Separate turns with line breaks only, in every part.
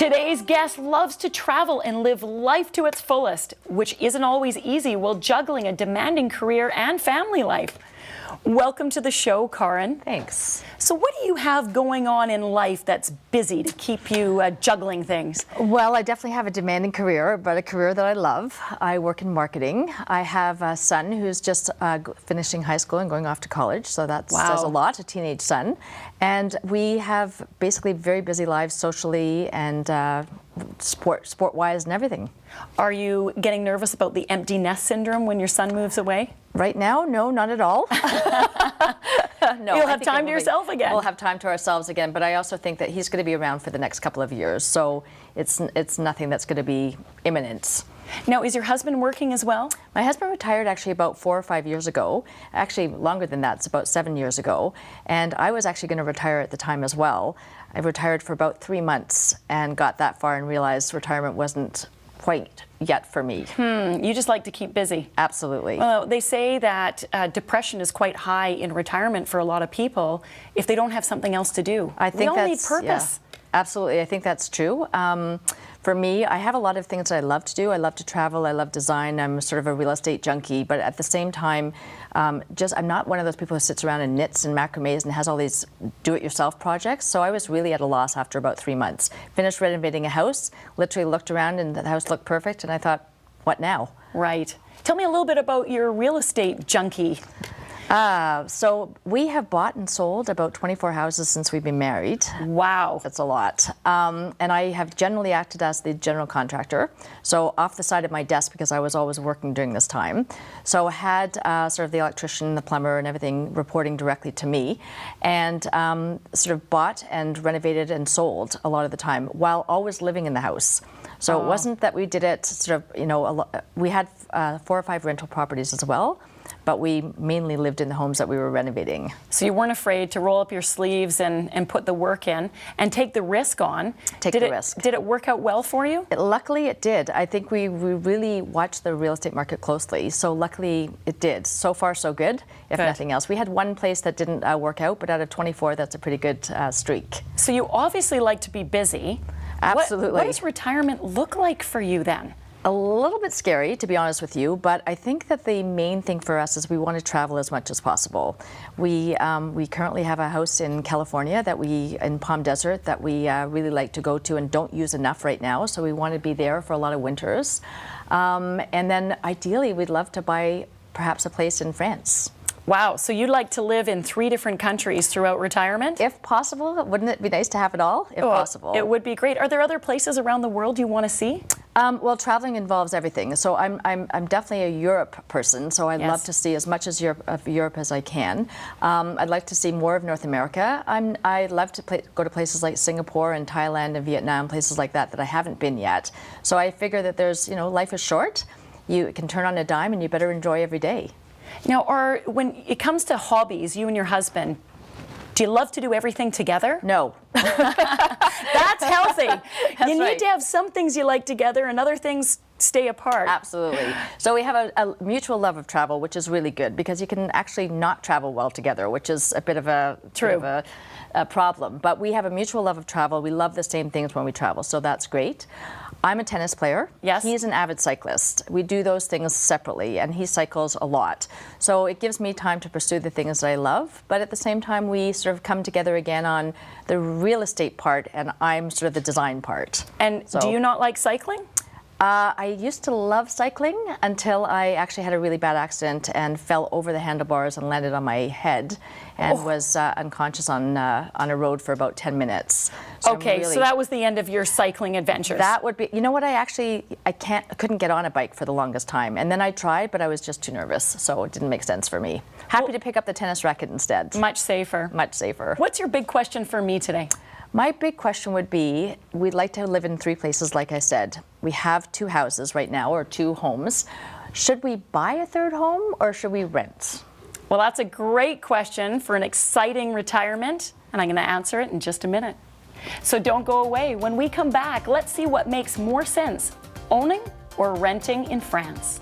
Today's guest loves to travel and live life to its fullest, which isn't always easy while juggling a demanding career and family life. Welcome to the show, Karin.
Thanks.
So what do you have going on in life that's busy to keep you juggling things?
Well, I definitely have a demanding career, but a career that I love. I work in marketing. I have a son who's just finishing high school and going off to college, so that says a lot, a teenage son. And we have basically very busy lives socially and sport-wise and everything.
Are you getting nervous about the empty nest syndrome when your son moves away?
Right now, no, not at all. No,
you'll have time to yourself again.
We'll have time to ourselves again, but I also think that he's going to be around for the next couple of years, so it's nothing that's going to be imminent.
Now, is your husband working as well?
My husband retired actually about 4 or 5 years ago. Actually, longer than that, it's about 7 years ago. And I was actually going to retire at the time as well. I retired for about 3 months and got that far and realized retirement wasn't quite yet for me.
You just like to keep busy.
Absolutely.
Well, they say that depression is quite high in retirement for a lot of people if they don't have something else to do.
I think
we all need purpose.
Yeah, absolutely, I think that's true. For me, I have a lot of things that I love to do. I love to travel, I love design, I'm sort of a real estate junkie, but at the same time, I'm not one of those people who sits around and knits and macrames and has all these do-it-yourself projects, so I was really at a loss after about 3 months. Finished renovating a house, literally looked around and the house looked perfect, and I thought, what now?
Right. Tell me a little bit about your real estate junkie.
So we have bought and sold about 24 houses since we've been married.
Wow.
That's a lot. And I have generally acted as the general contractor, so off the side of my desk because I was always working during this time. So I had sort of the electrician, the plumber and everything reporting directly to me, and sort of bought and renovated and sold a lot of the time while always living in the house. So it wasn't that we did it sort of, you know, we had 4 or 5 rental properties as well, but we mainly lived in the homes that we were renovating.
So you weren't afraid to roll up your sleeves and put the work in and take the risk on.
Take the risk.
Did it work out well for you?
Luckily it did. I think we really watched the real estate market closely, so luckily it did. So far so good, if nothing else. We had one place that didn't work out, but out of 24 that's a pretty good streak.
So you obviously like to be busy.
Absolutely.
What does retirement look like for you then?
A little bit scary, to be honest with you, but I think that the main thing for us is we want to travel as much as possible. We currently have a house in California in Palm Desert that we really like to go to and don't use enough right now, so we want to be there for a lot of winters. And then ideally we'd love to buy perhaps a place in France.
Wow, so you'd like to live in 3 different countries throughout retirement?
If possible. Wouldn't it be nice to have it all, if possible?
It would be great. Are there other places around the world you want to see?
Well, traveling involves everything. So I'm definitely a Europe person, so I'd love to see as much of Europe as I can. I'd like to see more of North America. I love to go to places like Singapore and Thailand and Vietnam, places like that I haven't been yet. So I figure that there's, you know, life is short. You can turn on a dime and you better enjoy every day.
Now, when it comes to hobbies, you and your husband, do you love to do everything together?
No.
That's healthy. You need to have some things you like together and other things stay apart.
Absolutely. So we have a mutual love of travel, which is really good because you can actually not travel well together, which is a bit of a problem. But we have a mutual love of travel. We love the same things when we travel, so that's great. I'm a tennis player.
Yes.
He's an avid cyclist. We do those things separately, and he cycles a lot. So it gives me time to pursue the things that I love, but at the same time we sort of come together again on the real estate part, and I'm sort of the design part.
And do you not like cycling?
I used to love cycling until I actually had a really bad accident and fell over the handlebars and landed on my head and was unconscious on a road for about 10 minutes. So
okay, so that was the end of your cycling adventures.
That would be, you know what, I couldn't get on a bike for the longest time. And then I tried, but I was just too nervous, so it didn't make sense for me. Happy to pick up the tennis racket instead.
Much safer.
Much safer.
What's your big question for me today?
My big question would be, we'd like to live in 3 places, like I said. We have 2 houses right now, or 2 homes. Should we buy a 3rd home, or should we rent?
Well, that's a great question for an exciting retirement, and I'm going to answer it in just a minute. So don't go away. When we come back, let's see what makes more sense, owning or renting in France.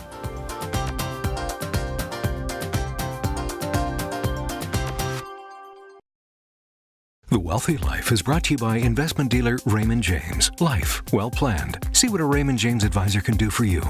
The Wealthy Life is brought to you by investment dealer Raymond James. Life well planned. See what a Raymond James advisor can do for you.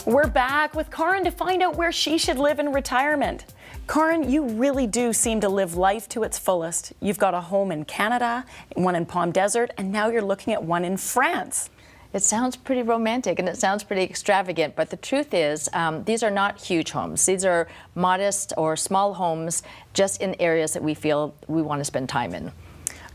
We're back with Karin to find out where she should live in retirement. Karin, you really do seem to live life to its fullest. You've got a home in Canada, one in Palm Desert, and now you're looking at one in France.
It sounds pretty romantic and it sounds pretty extravagant, but the truth is these are not huge homes. These are modest or small homes just in areas that we feel we want to spend time in.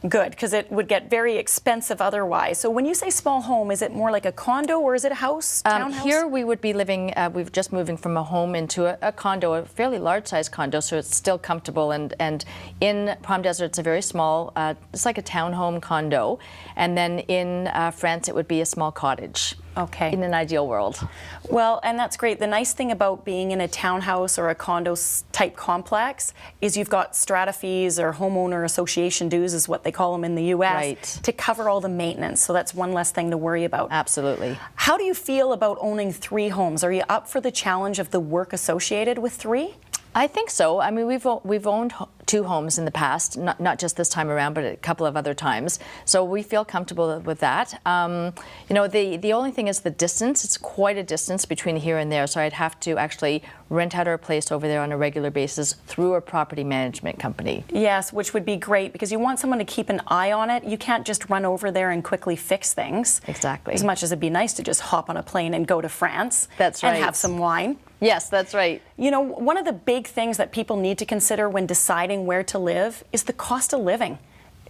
Good, because it would get very expensive otherwise. So when you say small home, is it more like a condo or is it a house, townhouse?
Here we would be living, we've just moving from a home into a condo, a fairly large-sized condo, so it's still comfortable. And in Palm Desert, it's a very small, it's like a townhome condo. And then in France, it would be a small cottage.
Okay.
In an ideal world.
Well, and that's great. The nice thing about being in a townhouse or a condo type complex is you've got strata fees or homeowner association dues is what they call them in the U.S.
Right.
to cover all the maintenance. So that's one less thing to worry about.
Absolutely.
How do you feel about owning 3 homes? Are you up for the challenge of the work associated with 3?
I think so. I mean, we've owned 2 homes in the past, not just this time around, but a couple of other times. So we feel comfortable with that. You know, the only thing is the distance. It's quite a distance between here and there. So I'd have to actually rent out our place over there on a regular basis through a property management company.
Yes, which would be great because you want someone to keep an eye on it. You can't just run over there and quickly fix things.
Exactly.
As much as it'd be nice to just hop on a plane and go to France.
That's right.
And have some wine.
Yes, that's right.
You know, one of the big things that people need to consider when deciding where to live is the cost of living.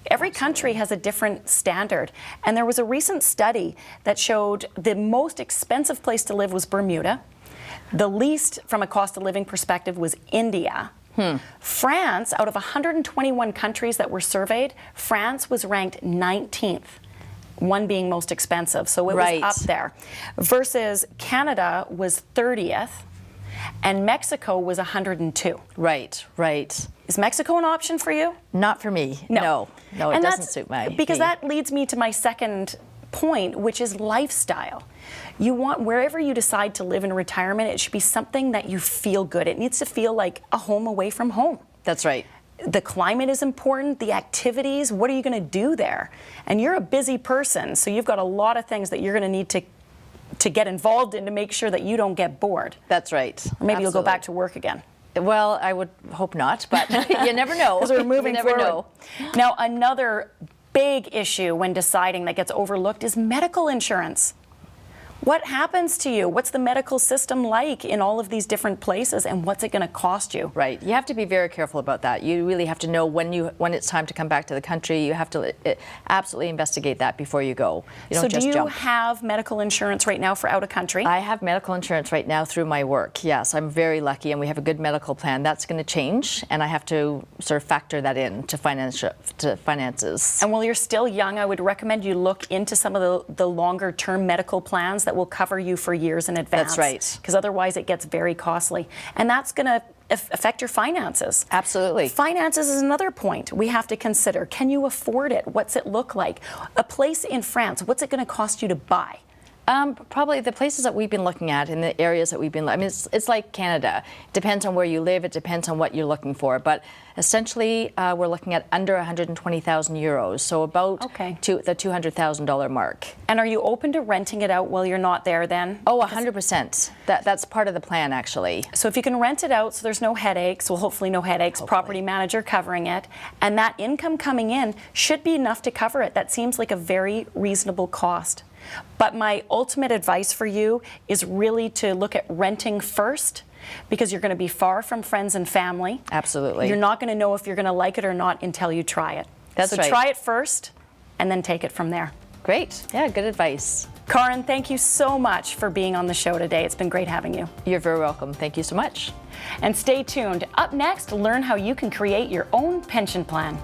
Every country has a different standard. And there was a recent study that showed the most expensive place to live was Bermuda. The least from a cost of living perspective was India. France, out of 121 countries that were surveyed, France was ranked 19th. One being most expensive, so it was up there. Versus Canada was 30th, and Mexico was 102.
Right.
Is Mexico an option for you?
Not for me. No, it doesn't suit me.
Because that leads me to my second point, which is lifestyle. You want, wherever you decide to live in retirement, it should be something that you feel good. It needs to feel like a home away from home.
That's right.
The climate is important, the activities, what are you going to do there? And you're a busy person, so you've got a lot of things that you're going to need to get involved in to make sure that you don't get bored.
That's right.
Or maybe you'll go back to work again.
Well, I would hope not, but you never know.
Because we're moving
you never
forward.
know.
Now, another big issue when deciding that gets overlooked is medical insurance. What happens to you? What's the medical system like in all of these different places, and what's it going to cost you?
Right. You have to be very careful about that. You really have to know when it's time to come back to the country. You have to absolutely investigate that before you go. You don't just jump.
So do you have medical insurance right now for out of country?
I have medical insurance right now through my work. Yes, I'm very lucky, and we have a good medical plan. That's going to change, and I have to sort of factor that in to finances.
And while you're still young, I would recommend you look into some of the longer-term medical plans that will cover you for years in advance.
That's right.
Because otherwise it gets very costly. And that's going to affect your finances.
Absolutely.
Finances is another point we have to consider. Can you afford it? What's it look like? A place in France, what's it going to cost you to buy?
Probably the places that we've been looking at in the areas that we've been, I mean, it's like Canada. It depends on where you live. It depends on what you're looking for. But essentially, we're looking at under 120,000 euros, so about to the $200,000 mark.
And are you open to renting it out while you're not there then?
Oh, 100%. That's part of the plan, actually.
So if you can rent it out so there's no headaches, well, hopefully no headaches, property manager covering it, and that income coming in should be enough to cover it. That seems like a very reasonable cost. But my ultimate advice for you is really to look at renting first, because you're going to be far from friends and family.
Absolutely.
You're not going to know if you're going to like it or not until you try it.
That's right.
So try it first and then take it from there.
Great. Yeah, good advice.
Karin, thank you so much for being on the show today. It's been great having you.
You're very welcome. Thank you so much.
And stay tuned. Up next, learn how you can create your own pension plan.